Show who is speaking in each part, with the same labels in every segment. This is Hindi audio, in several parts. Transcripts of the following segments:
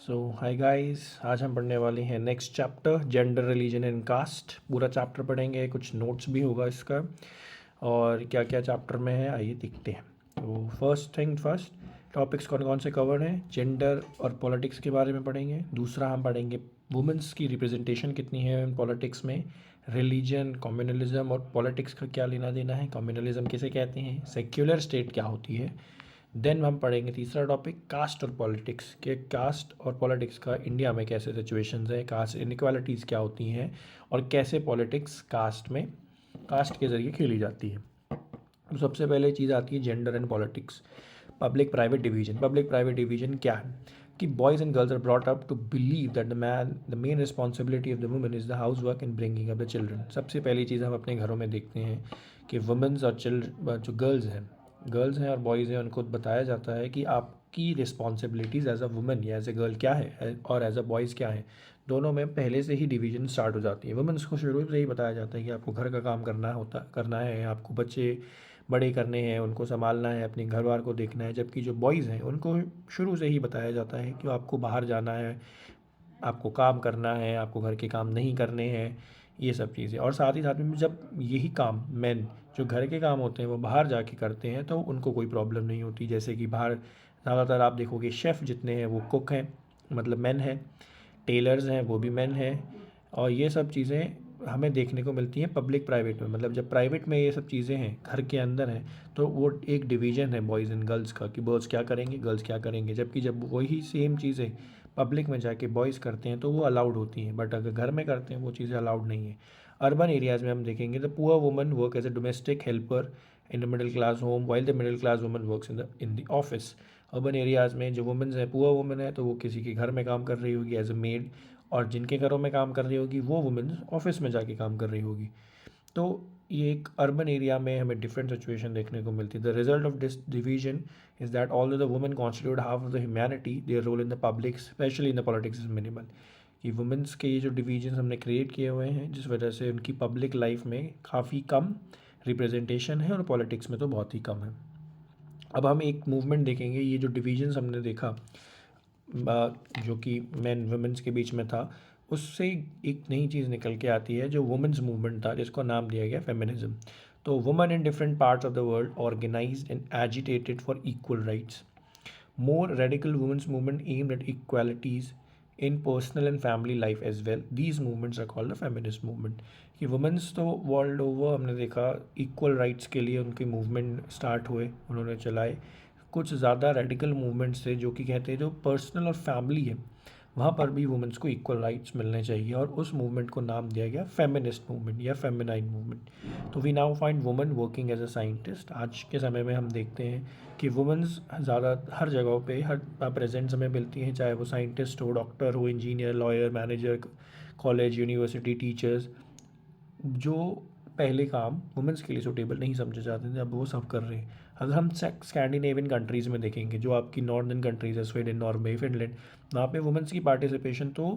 Speaker 1: सो हाय गाइस, आज हम पढ़ने वाले हैं next chapter gender religion and caste. पूरा चैप्टर पढ़ेंगे, कुछ नोट्स भी होगा इसका। और क्या क्या चैप्टर में है आइए देखते हैं। तो फर्स्ट थिंग फर्स्ट, टॉपिक्स कौन कौन से कवर हैं। जेंडर और पॉलिटिक्स के बारे में पढ़ेंगे। दूसरा हम पढ़ेंगे वुमेंस की रिप्रेजेंटेशन कितनी है इन पॉलिटिक्स में। रिलीजन, कम्युनलिज्म और पॉलिटिक्स का क्या लेना देना है, कम्युनलिज्म किसे कहते हैं, सेक्युलर स्टेट क्या होती है। देन हम पढ़ेंगे तीसरा टॉपिक कास्ट और पॉलिटिक्स के, कास्ट और पॉलिटिक्स का इंडिया में कैसे सिचुएशंस है, कास्ट इनइक्वालिटीज़ क्या होती हैं और कैसे पॉलिटिक्स कास्ट के ज़रिए खेली जाती है। तो सबसे पहले चीज़ आती है gender and politics. Public private division क्या है कि boys and girls are brought up to believe that the main responsibility of the women is the house work and bringing up the children. सबसे पहली चीज़ हम अपने घरों में देखते हैं कि वुमेन्स और जो गर्ल्स हैं और बॉयज़ हैं, उनको बताया जाता है कि आपकी रिस्पॉन्सिबिलिटीज़ एज अ वुमेन या एज ए गर्ल क्या है और एज अ बॉयज़ क्या है। दोनों में पहले से ही डिवीजन स्टार्ट हो जाती है। वुमेन्स को शुरू से ही बताया जाता है कि आपको घर का काम करना है, आपको बच्चे बड़े करने हैं, उनको संभालना है, अपने घर बार को देखना है। जबकि जो बॉयज़ हैं उनको शुरू से ही बताया जाता है कि आपको बाहर जाना है, आपको काम करना है, आपको घर के काम नहीं करने हैं, ये सब चीज़ें। और साथ ही साथ में जब यही काम मेन जो घर के काम होते हैं वो बाहर जाके करते हैं तो उनको कोई प्रॉब्लम नहीं होती। जैसे कि बाहर ज़्यादातर आप देखोगे शेफ़ जितने हैं वो कुक हैं, मतलब मेन हैं। टेलर्स हैं वो भी मेन हैं। और ये सब चीज़ें हमें देखने को मिलती हैं पब्लिक प्राइवेट में। मतलब जब प्राइवेट में ये सब चीज़ें हैं, घर के अंदर हैं, तो वो एक डिवीज़न है बॉयज़ एंड गर्ल्स का कि बॉयज़ क्या करेंगे, गर्ल्स क्या करेंगे। जबकि जब वही सेम चीज़ें पब्लिक में जाके बॉयज़ करते हैं तो वो अलाउड होती हैं, बट अगर घर में करते हैं वो चीज़ें अलाउड नहीं है। अर्बन एरियाज़ में हम देखेंगे the poor woman work as a domestic helper in the middle class home while the middle class woman works in the office. Urban areas में जो वुमेंस हैं, पुअर वुमन है, तो वो किसी के घर में काम कर रही होगी एज ए मेड, और जिनके घरों में काम कर रही होगी वो वुमेन ऑफिस में जाके काम कर रही होगी। तो ये एक अर्बन एरिया में हमें डिफरेंट सिचुएशन देखने को मिलती है। The result of this division is that all the women constitute half of the humanity, their role in the public specially in the politics is minimal. कि वुमेंस के ये जो डिवीजन हमने क्रिएट किए हुए हैं, जिस वजह से उनकी पब्लिक लाइफ में काफ़ी कम रिप्रेजेंटेशन है और पॉलिटिक्स में तो बहुत ही कम है। अब हम एक मूवमेंट देखेंगे। ये जो डिवीजन्स हमने देखा जो कि मेन वुमेंस के बीच में था, उससे एक नई चीज़ निकल के आती है जो वुमेंस मूवमेंट था, जिसको नाम दिया गया फेमिनिज्म। तो women in different parts of the world organised and agitated for equal rights. More radical women's movement aimed at equalities in personal and family life as well. These movements are called the feminist movement. कि वुमेंस तो वर्ल्ड ओवर हमने देखा इक्वल राइट्स के लिए उनके मूवमेंट स्टार्ट हुए, उन्होंने चलाए। कुछ ज़्यादा रेडिकल मूवमेंट्स थे जो कि कहते हैं जो पर्सनल और फैमिली है वहाँ पर भी वुमेंस को इक्वल राइट्स मिलने चाहिए, और उस मूवमेंट को नाम दिया गया फेमिनिस्ट मूवमेंट या फेमिनाइन मूवमेंट। तो we now find women working as a scientist. आज के समय में हम देखते हैं कि वुमेंस ज़्यादा हर जगहों पे हर प्रेजेंट समय मिलती हैं, चाहे वो साइंटिस्ट हो, डॉक्टर हो, engineer, lawyer, manager, college, university, teachers. जो पहले काम वुमेंस के लिए सूटेबल नहीं समझे जाते थे, अब वो सब कर रहे हैं। अगर हम स्कैंडिनेवियन कंट्रीज़ में देखेंगे, जो आपकी नॉर्दर्न कंट्रीज़ है, स्वीडन, नॉर्वे, फिनलैंड, वहाँ पे वुमेंस की पार्टिसिपेशन तो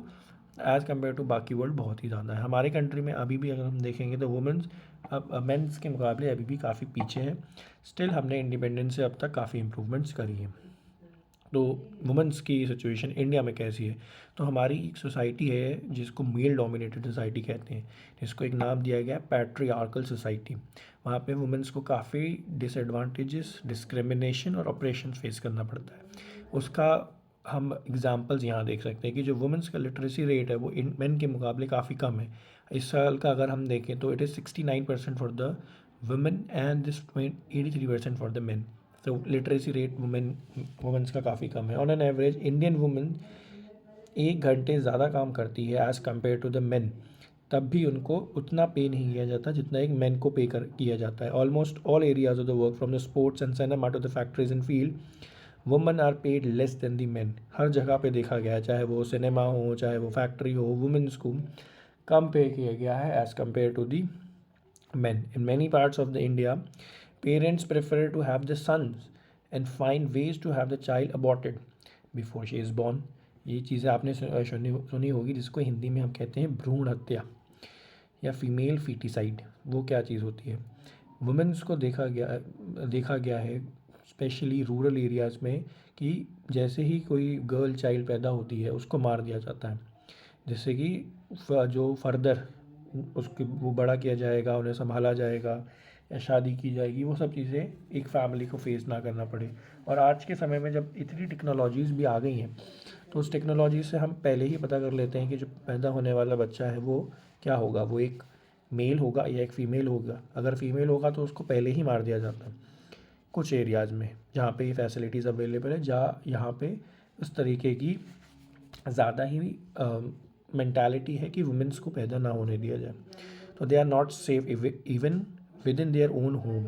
Speaker 1: एज़ कम्पेयर टू बाकी वर्ल्ड बहुत ही ज़्यादा है। हमारे कंट्री में अभी भी अगर हम देखेंगे तो वुमेंस अब मेंस के मुकाबले अभी भी काफ़ी पीछे हैं। स्टिल हमने इंडिपेंडेंस से अब तक काफ़ी इम्प्रूवमेंट्स करी हैं। तो वुमेंस की सिचुएशन इंडिया में कैसी है। तो हमारी एक सोसाइटी है जिसको मेल डोमिनेटेड सोसाइटी कहते हैं, जिसको एक नाम दिया गया है पैट्रियार्कल सोसाइटी। वहाँ पे वुमेंस को काफ़ी डिसएडवांटेजेस, डिस्क्रिमिनेशन और ऑपरेशन फेस करना पड़ता है। उसका हम एग्जांपल्स यहाँ देख सकते हैं कि जो वुमेंस का लिटरेसी रेट है वो इन मेन के मुकाबले काफ़ी कम है। इस साल का अगर हम देखें तो it is 69% for the women and this 83% for the men. तो लिटरेसी रेट वुमेंस का काफ़ी कम है। On an average Indian women 1 घंटे ज़्यादा काम करती है as compare to the men, तब भी उनको उतना पे नहीं किया जाता जितना एक मैन को किया जाता है। Almost all areas of the work from the sports and cinema to the factories and field, women are paid less than the man. हर जगह पे देखा गया है, चाहे वो सिनेमा हो, चाहे वो फैक्ट्री हो, वुमेन्स को कम पे किया गया है as compare to the men. In many parts of the India, parents prefer to have the sons and find ways to have the child aborted before she is born. ये चीज़ें आपने सुनी होगी, जिसको हिंदी में हम कहते हैं भ्रूण हत्या या फीमेल फीटिसाइड। वो क्या चीज़ होती है। वुमेन्स को देखा गया है स्पेशली रूरल एरियाज़ में, कि जैसे ही कोई गर्ल चाइल्ड पैदा होती है उसको मार दिया जाता है, जिससे कि जो फर्दर उसके वो बड़ा किया जाएगा, उन्हें संभाला जाएगा या शादी की जाएगी, वो सब चीज़ें एक फैमिली को फेस ना करना पड़े। और आज के समय में जब इतनी टेक्नोलॉजीज़ भी आ गई हैं, तो उस टेक्नोलॉजी से हम पहले ही पता कर लेते हैं कि जो पैदा होने वाला बच्चा है वो क्या होगा, वो एक मेल होगा या एक फ़ीमेल होगा। अगर फीमेल होगा तो उसको पहले ही मार दिया जाता है कुछ एरियाज़ में जहाँ पे ये फैसिलिटीज़ अवेलेबल है, जहाँ यहाँ पे उस तरीके की ज़्यादा ही मेंटालिटी है कि वुमेंस को पैदा ना होने दिया जाए। तो they are not safe even within their own home.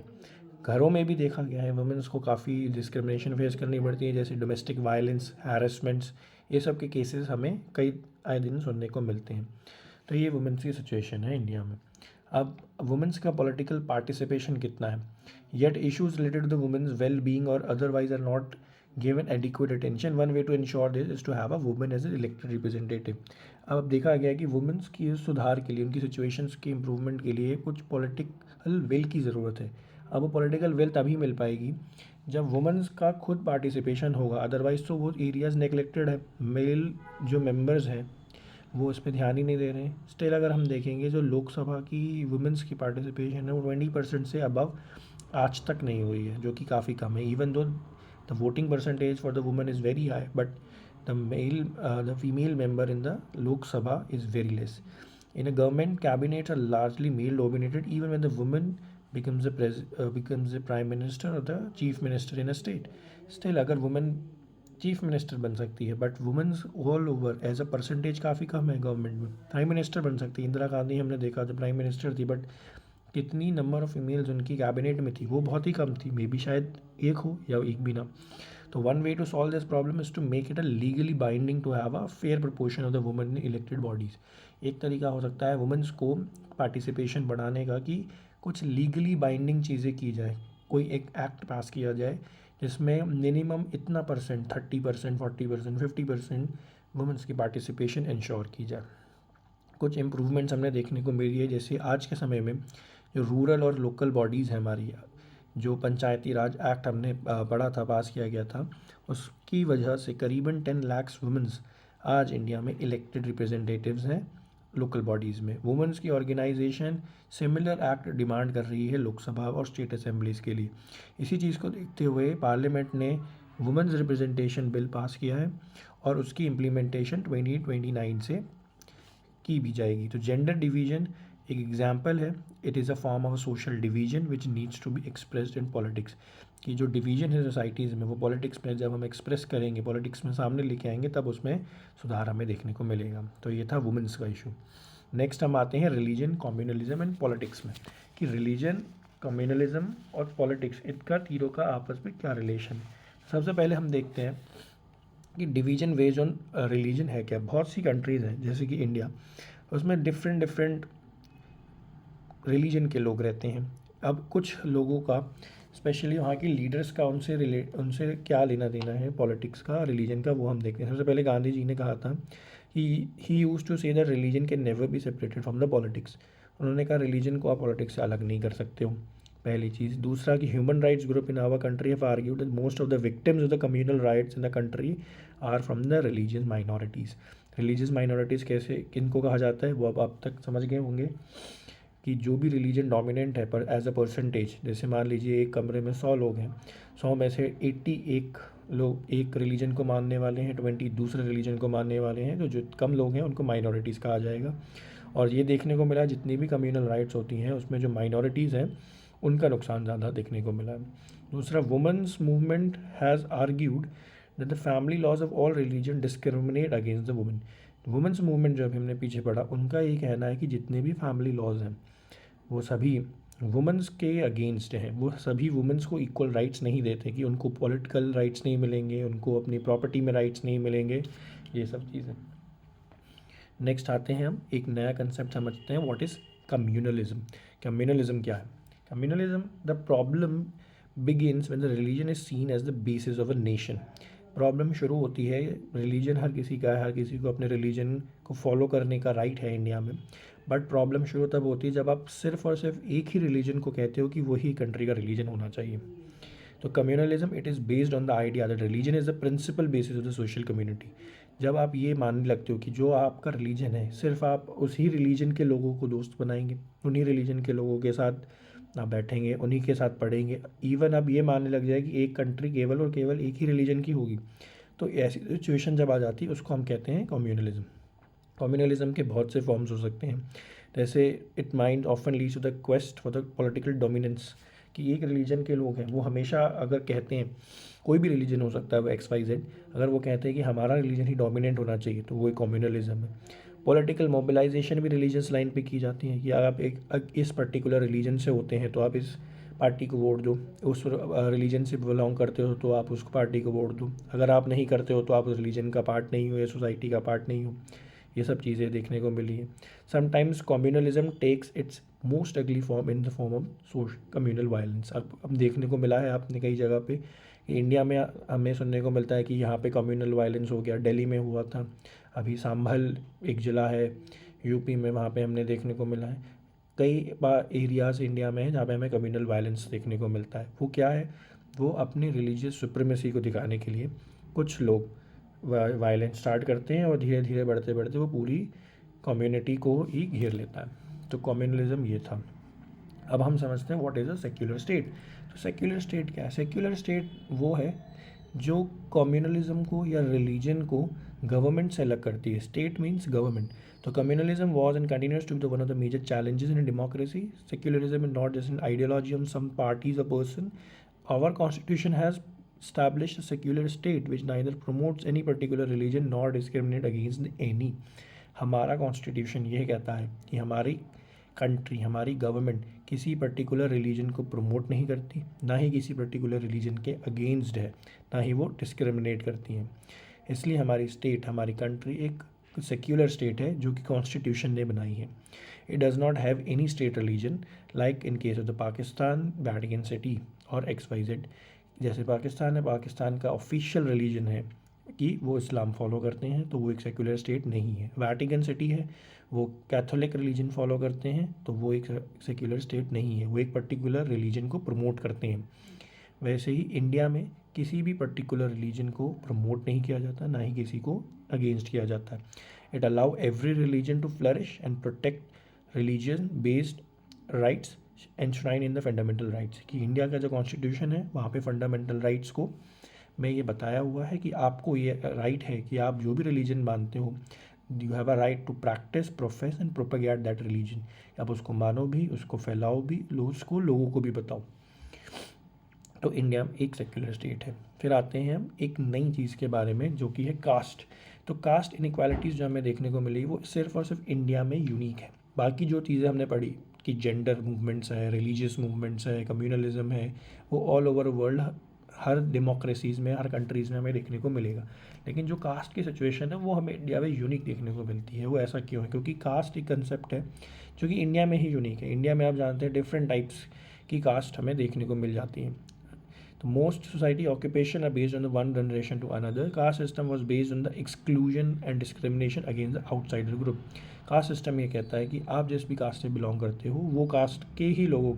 Speaker 1: घरों में भी देखा गया है वुमेंस को काफ़ी डिस्क्रिमिनेशन फेस करनी पड़ती है, जैसे डोमेस्टिक वायलेंस, हैरेसमेंट्स, ये सब के केसेस हमें कई आए दिन सुनने को मिलते हैं। तो ये वुमेंस की सिचुएशन है इंडिया में। अब वुमेंस का पॉलिटिकल पार्टिसिपेशन कितना है, yet issues related to the women's well being और otherwise are not given adequate attention. One way to ensure this is to have a woman as an elected representative. अब देखा गया है कि वुमेंस की सुधार के लिए, उनकी सिचुएशंस के इम्प्रूवमेंट के लिए कुछ पॉलिटिकल विल की ज़रूरत है। अब वो पॉलिटिकल विल तभी मिल पाएगी जब वुमेंस का खुद पार्टिसिपेशन होगा, अदरवाइज तो वो एरियाज़ नेगलेक्टेड है, मेल जो मेंबर्स हैं वो इस पर ध्यान ही नहीं दे रहे हैं। स्टिल अगर हम देखेंगे जो लोकसभा की वुमेंस की पार्टिसिपेशन है वो 20% से अबव आज तक नहीं हुई है, जो कि काफ़ी कम है। Even though the voting percentage for the woman is very high, but the female member in the Lok Sabha is very less. In a government, cabinets are largely male dominated, even when the woman becomes the prime minister or the chief minister in a state. Still अगर woman चीफ मिनिस्टर बन सकती है, but women's all over as a percentage काफ़ी कम है गवर्नमेंट में। प्राइम मिनिस्टर बन सकती है, इंदिरा गांधी हमने देखा जो प्राइम मिनिस्टर थी, बट कितनी नंबर ऑफ़ फीमेल्स उनकी कैबिनेट में थी वो बहुत ही कम थी, मे बी शायद एक हो या एक भी ना। तो one way to solve this problem is to make it a legally binding to have a fair proportion of the women in elected bodies. एक तरीका हो सकता है वुमेंस को पार्टिसिपेशन बढ़ाने का कि कुछ लीगली बाइंडिंग चीज़ें की जाए, कोई एक एक्ट पास किया जाए जिसमें मिनिमम इतना परसेंट 30%, 40%, 50% वुमेंस की पार्टिसिपेशन इंश्योर की जाए। कुछ इम्प्रूवमेंट्स हमने देखने को मिली है, जैसे आज के समय में जो रूरल और लोकल बॉडीज़ हैं हमारी, जो पंचायती राज एक्ट हमने पढ़ा था, पास किया गया था, उसकी वजह से करीबन 10 लाख वुमेंस आज इंडिया में इलेक्टेड रिप्रेजेंटेटिव्स हैं लोकल बॉडीज़ में। वुमेंस की ऑर्गेनाइजेशन सिमिलर एक्ट डिमांड कर रही है लोकसभा और स्टेट असेंबलीज़ के लिए। इसी चीज़ को देखते हुए पार्लियामेंट ने वुमेंस रिप्रेजेंटेशन बिल पास किया है और उसकी इम्प्लीमेंटेशन 2029 से की भी जाएगी। तो जेंडर डिवीजन एक एग्जाम्पल है, it is a form of social division which needs to be expressed in politics. कि जो डिवीजन है सोसाइटीज़ में वो पॉलिटिक्स में जब हम एक्सप्रेस करेंगे, पॉलिटिक्स में सामने लेके आएंगे, तब उसमें सुधार हमें देखने को मिलेगा। तो ये था वुमेंस का इशू। नेक्स्ट हम आते हैं रिलीजन, कम्युनलिज्म एंड पॉलिटिक्स में, कि रिलीजन, कम्युनलिज्म और पॉलिटिक्स, इनका तीनों का आपस में क्या रिलेशन है। सबसे पहले हम देखते हैं कि डिवीजन बेस्ड ऑन रिलीजन है क्या। बहुत सी कंट्रीज़ हैं जैसे कि इंडिया, उसमें डिफरेंट रिलीजन के लोग रहते हैं। अब कुछ लोगों का, स्पेशली वहाँ की लीडर्स का उनसे क्या लेना देना है पॉलिटिक्स का, रिलीजन का, वो हम देखते हैं। सबसे पहले गांधी जी ने कहा था कि he used to say that religion can never be separated from the politics. उन्होंने कहा रिलीजन को आप पॉलिटिक्स से अलग नहीं कर सकते हो, पहली चीज़। दूसरा कि human rights group in our country have argued that most of the victims of the communal riots in the country are from the religious minorities. Religious minorities कैसे, किनको कहा जाता है, वो अब आप तक समझ गए होंगे कि जो भी रिलीजन डोमिनेंट है पर एज अ परसेंटेज, जैसे मान लीजिए एक कमरे में 100 लोग हैं, 100 में से 81 लोग एक रिलीजन को मानने वाले हैं, 20 दूसरे रिलीजन को मानने वाले हैं, तो जो कम लोग हैं उनको माइनॉरिटीज़ कहा जाएगा। और ये देखने को मिला जितनी भी कम्युनल राइट्स होती हैं उसमें जो माइनॉरिटीज़ हैं उनका नुकसान ज़्यादा देखने को मिला है। दूसरा, women's movement has argued that the family laws of all religion discriminate against the women. Women's movement जो अभी हमने पीछे पढ़ा, उनका ये कहना है कि जितने भी फैमिली लॉज हैं वो सभी वुमेंस के अगेंस्ट हैं, वो सभी वुमेंस को इक्वल राइट्स नहीं देते, कि उनको पॉलिटिकल राइट्स नहीं मिलेंगे, उनको अपनी प्रॉपर्टी में राइट्स नहीं मिलेंगे, ये सब चीज़ें। नेक्स्ट आते हैं हम एक नया कंसेप्ट समझते हैं, व्हाट इज़ कम्युनलिज्म। कम्युनलिज्म क्या है? Communalism, the problem begins when the religion is seen as the basis of a nation. Problem शुरू होती है, रिलीजन हर किसी का है, हर किसी को अपने रिलीजन को फॉलो करने का राइट है इंडिया में, बट प्रॉब्लम शुरू तब होती है जब आप सिर्फ और सिर्फ एक ही रिलीजन को कहते हो कि वही कंट्री का रिलीजन होना चाहिए। तो communalism it is based on the idea that religion is the principal basis of the social community. जब आप ये मानने लगते हो कि जो आपका रिलीजन है सिर्फ आप उसी रिलीजन के लोगों को दोस्त बनाएंगे, उन्हीं रिलीजन के लोगों के साथ आप बैठेंगे, उन्हीं के साथ पढ़ेंगे, इवन अब ये मानने लग जाए कि एक कंट्री केवल और केवल एक ही रिलीजन की होगी, तो ऐसी सिचुएशन जब आ जाती है उसको हम कहते हैं कम्युनलिज्म। कम्युनलिज्म के बहुत से फॉर्म्स हो सकते हैं, जैसे it mind often leads to the quest for the political dominance, कि एक रिलीजन के लोग हैं वो हमेशा अगर कहते हैं, कोई भी रिलीजन हो सकता है वो XYZ, अगर वो कहते हैं कि हमारा रिलीजन ही डोमिनेंट होना चाहिए तो वो एक कम्युनलिज्म है। पॉलिटिकल मोबिलाइजेशन भी रिलीजियस लाइन पे की जाती है कि आप इस पर्टिकुलर रिलीजन से होते हैं तो आप इस पार्टी को वोट दो, उस रिलीजन से बिलोंग करते हो तो आप उस पार्टी को वोट दो, अगर आप नहीं करते हो तो आप उस रिलीजन का पार्ट नहीं हो या सोसाइटी का पार्ट नहीं हो। ये सब चीज़ें देखने को मिली है। Sometimes communalism takes its most ugly form in the form of social communal violence. अब देखने को मिला है आपने कई जगह पे, इंडिया में हमें सुनने को मिलता है कि यहाँ पे कम्युनल वायलेंस हो गया, दिल्ली में हुआ था, अभी संभल एक ज़िला है यूपी में, वहाँ पे हमने देखने को मिला है। कई बार एरियाज़ इंडिया में है जहाँ पे हमें कम्युनल वायलेंस देखने को मिलता है। वो क्या है, वो अपनी रिलीजियस सुप्रीमेसी को दिखाने के लिए कुछ लोग वायलेंस स्टार्ट करते हैं और धीरे धीरे बढ़ते बढ़ते वो पूरी कम्युनिटी को ही घेर लेता है। तो कम्युनलिज्म ये था। अब हम समझते हैं what is a secular state. तो सेक्युलर स्टेट क्या है? सेक्युलर स्टेट वो है जो कम्युनलिज्म को या रिलीजन को गवर्नमेंट से अलग करती है। State means government. तो communalism was and continues to be the one of the major challenges in democracy. Secularism is not just an ideology of some parties or person. Our constitution has established a secular state which neither promotes any particular religion nor discriminate against any. हमारा कॉन्स्टिट्यूशन ये कहता है कि हमारी कंट्री, हमारी गवर्नमेंट किसी पर्टिकुलर रिलीजन को प्रमोट नहीं करती, ना ही किसी पर्टिकुलर रिलीजन के अगेंस्ट है, ना ही वो डिस्क्रिमिनेट करती हैं। इसलिए हमारी स्टेट, हमारी कंट्री एक सेक्युलर स्टेट है जो कि कॉन्स्टिट्यूशन ने बनाई है। It does not have any state religion like in case of the Pakistan, Vatican city और XYZ। जैसे पाकिस्तान है, पाकिस्तान का ऑफिशियल रिलीजन है कि वो इस्लाम फॉलो करते हैं, तो वो एक सेक्युलर स्टेट नहीं है। वैटिकन सिटी है, वो कैथोलिक रिलीजन फॉलो करते हैं, तो वो एक सेक्युलर स्टेट नहीं है, वो एक पर्टिकुलर रिलीजन को प्रमोट करते हैं। वैसे ही इंडिया में किसी भी पर्टिकुलर रिलीजन को प्रमोट नहीं किया जाता, ना ही किसी को अगेंस्ट किया जाता है। It allow every religion to flourish and protect religion based rights enshrine in the fundamental rights. कि इंडिया का जो कॉन्स्टिट्यूशन है वहाँ पे फंडामेंटल राइट्स को में ये बताया हुआ है कि आपको ये राइट है कि आप जो भी रिलीजन मानते हो, you have a right to practice, profess and propagate that religion. आप उसको मानो भी, उसको फैलाओ भी, उसको लोगों को भी बताओ। तो इंडिया एक सेक्युलर स्टेट है। फिर आते हैं हम एक नई चीज़ के बारे में जो कि है कास्ट। तो कास्ट इनइक्वालिटीज़ जो हमें देखने को मिली वो सिर्फ और सिर्फ इंडिया में यूनिक है। बाकी जो चीज़ें हमने पढ़ी कि जेंडर मूवमेंट्स है, रिलीजियस मूवमेंट्स है, कम्युनलिज्म है, वो ऑल ओवर वर्ल्ड हर डेमोक्रेसीज़ में, हर कंट्रीज़ में हमें देखने को मिलेगा। लेकिन जो कास्ट की सिचुएशन है वो हमें इंडिया में यूनिक देखने को मिलती है। वो ऐसा क्यों है? क्योंकि कास्ट एक कंसेप्ट है जो कि इंडिया में ही यूनिक है। इंडिया में आप जानते हैं डिफरेंट टाइप्स की कास्ट हमें देखने को मिल जाती हैं। तो most society occupation are based on the one generation to another. Caste system was based on the exclusion and discrimination against the outsider group. Caste system ये कहता है कि आप जिस भी कास्ट से बिलोंग करते हो वो कास्ट के ही लोगों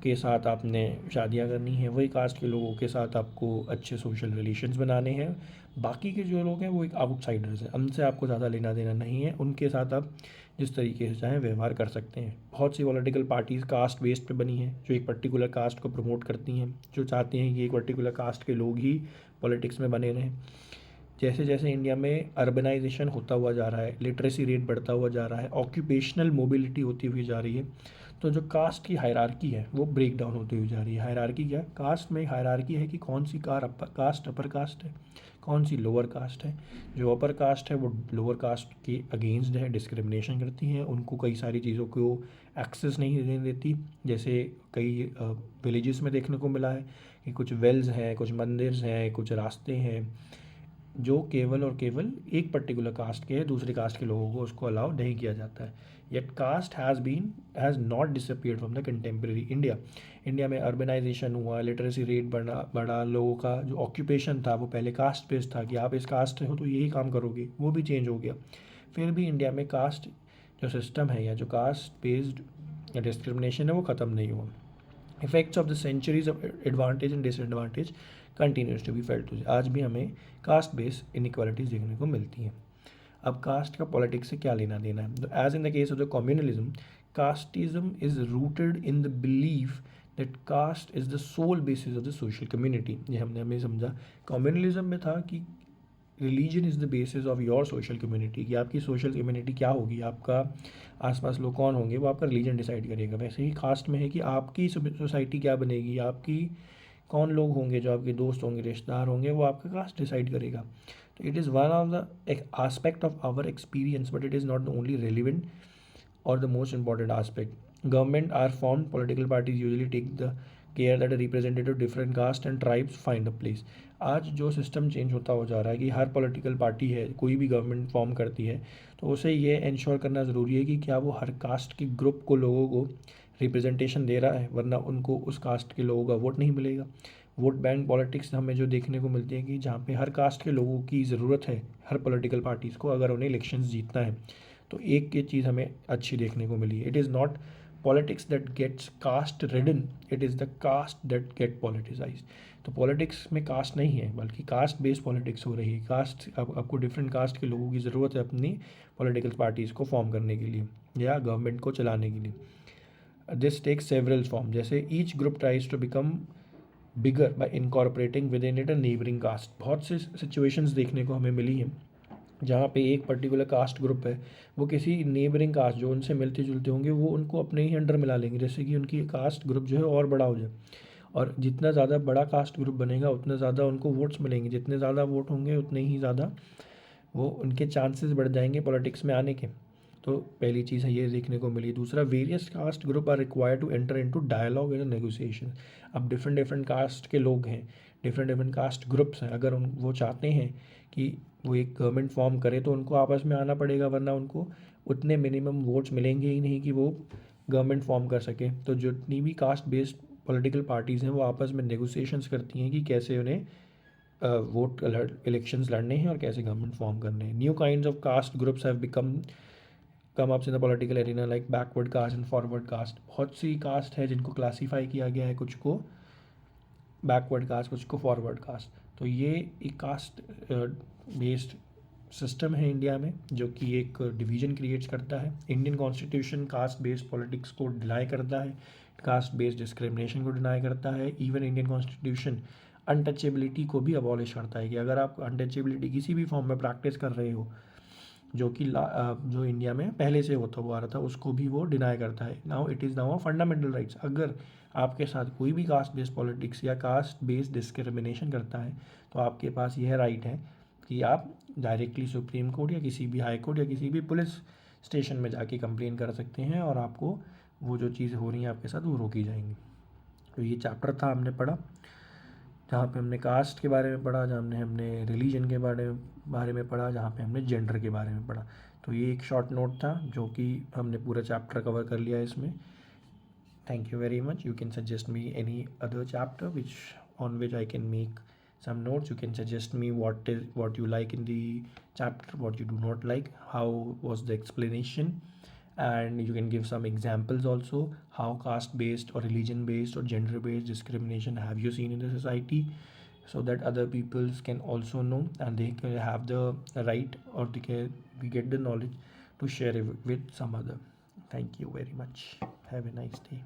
Speaker 1: के साथ आपने शादियां करनी है, वही कास्ट के लोगों के साथ आपको अच्छे सोशल रिलेशंस बनाने हैं। बाकी के जो लोग हैं वो एक आउटसाइडर्स हैं, उनसे आपको ज़्यादा लेना देना नहीं है, उनके साथ आप जिस तरीके से चाहें व्यवहार कर सकते हैं। बहुत सी पॉलिटिकल पार्टीज़ कास्ट बेस्ड पे बनी हैं जो एक पर्टिकुलर कास्ट को प्रमोट करती हैं, जो चाहती हैं कि एक पर्टिकुलर कास्ट के लोग ही पॉलिटिक्स में बने रहें। जैसे जैसे इंडिया में अर्बनाइजेशन होता हुआ जा रहा है, लिटरेसी रेट बढ़ता हुआ जा रहा है, ऑक्यूपेशनल मोबिलिटी होती हुई जा रही है, तो जो कास्ट की हायरार्की है वो ब्रेक डाउन होती हुई जा रही है। हायरार्की क्या? कास्ट में हायरार्की है कि कौन सी कास्ट अपर कास्ट है, कौन सी लोअर कास्ट है। जो अपर कास्ट है वो लोअर कास्ट के अगेंस्ट है, डिस्क्रिमिनेशन करती हैं, उनको कई सारी चीज़ों को एक्सेस नहीं देने देती। जैसे कई विलेजेस में देखने को मिला है कि कुछ वेल्स हैं, कुछ मंदिर हैं, कुछ रास्ते हैं जो केवल और केवल एक पर्टिकुलर कास्ट के, दूसरे कास्ट के लोगों को उसको अलाउ नहीं किया जाता है। Yet caste has not disappeared from the contemporary India. India में अर्बनाइजेशन हुआ, लिटरेसी रेट बढ़ा, लोगों का जो ऑक्यूपेशन था वो पहले कास्ट बेस्ड था कि आप इस कास्ट से हो तो यही काम करोगे, वो भी चेंज हो गया। फिर भी इंडिया में कास्ट जो सिस्टम है या जो कास्ट बेस्ड डिस्क्रिमिनेशन है वो ख़त्म नहीं हुआ। Effects of the centuries of advantage and disadvantage continues to be felt too. आज भी हमें कास्ट बेस्ड इनइक्वालिटीज देखने को मिलती हैं। अब कास्ट का पॉलिटिक्स से क्या लेना देना है? As in the case of the communalism, casteism is rooted in the belief that caste is the sole basis of the social community. ये हमने हमें समझा। कम्युनलिज्म में था कि religion is the basis of your social community, कि आपकी सोशल कम्युनिटी क्या होगी, आपका आसपास लोग कौन होंगे, वो आपका रिलीजन डिसाइड करेगा। वैसे ही कास्ट में है कि आपकी सोसाइटी क्या बनेगी, आपकी कौन लोग होंगे, जो आपके दोस्त होंगे, रिश्तेदार होंगे, वो आपका कास्ट डिसाइड करेगा। तो it is one of the aspect of our experience, but it is not the only relevant or the most important aspect. Government are formed, political parties usually take the care that a representative of different caste and tribes find a place. आज जो सिस्टम चेंज होता हो जा रहा है कि हर पॉलिटिकल पार्टी है, कोई भी गवर्नमेंट फॉर्म करती है, तो उसे ये इंश्योर करना ज़रूरी है कि क्या वो हर कास्ट के ग्रुप को, लोगों को रिप्रेजेंटेशन दे रहा है, वरना उनको उस कास्ट के लोगों का वोट नहीं मिलेगा। वोट बैंक पॉलिटिक्स हमें जो देखने को मिलती है कि जहाँ पे हर कास्ट के लोगों की ज़रूरत है हर पॉलिटिकल पार्टीज़ को, अगर उन्हें इलेक्शंस जीतना है, तो एक ये चीज़ हमें अच्छी देखने को मिली। It is not politics that gets caste ridden, it is the caste that get politicise. तो पॉलिटिक्स में कास्ट नहीं है, बल्कि कास्ट बेस्ड पॉलिटिक्स हो रही है। कास्ट, आपको डिफरेंट कास्ट के लोगों की ज़रूरत है अपनी पॉलिटिकल पार्टीज़ को फॉर्म करने के लिए या गवर्नमेंट को चलाने के लिए। दिस टेक्स सेवरल फॉर्म, जैसे each group tries to become bigger by incorporating within it a neighbouring caste. बहुत से सिचुएशंस देखने को हमें मिली हैं जहाँ पे एक पर्टिकुलर कास्ट ग्रुप है, वो किसी नेबरिंग कास्ट जो उनसे मिलते जुलते होंगे, वो उनको अपने ही अंडर मिला लेंगे, जैसे कि उनकी कास्ट ग्रुप जो है और बड़ा हो जाए। और जितना ज़्यादा बड़ा कास्ट ग्रुप बनेगा उतना ज़्यादा उनको वोट्स मिलेंगे, जितने ज़्यादा वोट होंगे उतने ही ज़्यादा वो उनके चांसेस बढ़ जाएंगे पॉलिटिक्स में आने के। तो पहली चीज़ है ये देखने को मिली। दूसरा, various caste group are required to enter into dialogue and negotiation. अब डिफरेंट डिफरेंट कास्ट के लोग हैं, डिफरेंट डिफरेंट कास्ट ग्रुप्स हैं, अगर वो चाहते हैं कि वो एक गवर्नमेंट फॉर्म करे तो उनको आपस में आना पड़ेगा, वरना उनको उतने मिनिमम वोट्स मिलेंगे ही नहीं कि वो गवर्नमेंट फॉर्म कर सके। तो जितनी भी कास्ट बेस्ड पॉलिटिकल पार्टीज़ हैं वो आपस में नेगोशिएशंस करती हैं कि कैसे उन्हें वोट इलेक्शंस लड़ने हैं और कैसे गवर्नमेंट फॉर्म करने हैं। New kinds of caste groups have become come ups in the political arena like backward caste and forward caste. बहुत सी कास्ट है जिनको क्लासीफाई किया गया है, कुछ को बैकवर्ड कास्ट, कुछ को फॉरवर्ड कास्ट। तो ये एक कास्ट बेस्ड सिस्टम है इंडिया में, जो कि एक डिवीजन क्रिएट्स करता है। Indian constitution caste based politics को डिनाई करता है, कास्ट बेस्ड डिस्क्रिमिनेशन को डिनाई करता है। इवन इंडियन कॉन्स्टिट्यूशन अनटचेबिलिटी को भी अबॉलिश करता है कि अगर आप अनटचेबिलिटी किसी भी फॉर्म में प्रैक्टिस कर रहे हो, जो कि जो इंडिया में पहले से होता हुआ आ रहा था, उसको भी वो डिनाई करता है। Now it is now a fundamental rights. अगर आपके साथ कोई भी कास्ट बेस्ड पॉलिटिक्स या कास्ट बेस्ड डिस्क्रिमिनेशन करता है, तो आपके पास यह राइट है कि आप डायरेक्टली सुप्रीम कोर्ट या किसी भी हाई कोर्ट या किसी भी पुलिस स्टेशन में जाके कंप्लेन कर सकते हैं, और आपको वो जो चीज़ें हो रही हैं आपके साथ वो रोकी जाएंगी। तो ये चैप्टर था हमने पढ़ा, जहाँ पे हमने कास्ट के बारे में पढ़ा, जहाँ हमने रिलीजन के बारे में पढ़ा, जहाँ पे हमने जेंडर के बारे में पढ़ा। तो ये एक शॉर्ट नोट था जो कि हमने पूरा चैप्टर कवर कर लिया है इसमें। Thank you very much. You can suggest me any other chapter which on which I can make some notes. You can suggest me what you like in the chapter, what you do not like, how was the explanation, and you can give some examples also. How caste based or religion based or gender based discrimination have you seen in the society, so that other peoples can also know and they can have the right, or they can get the knowledge to share it with some other. Thank you very much. Have a nice day.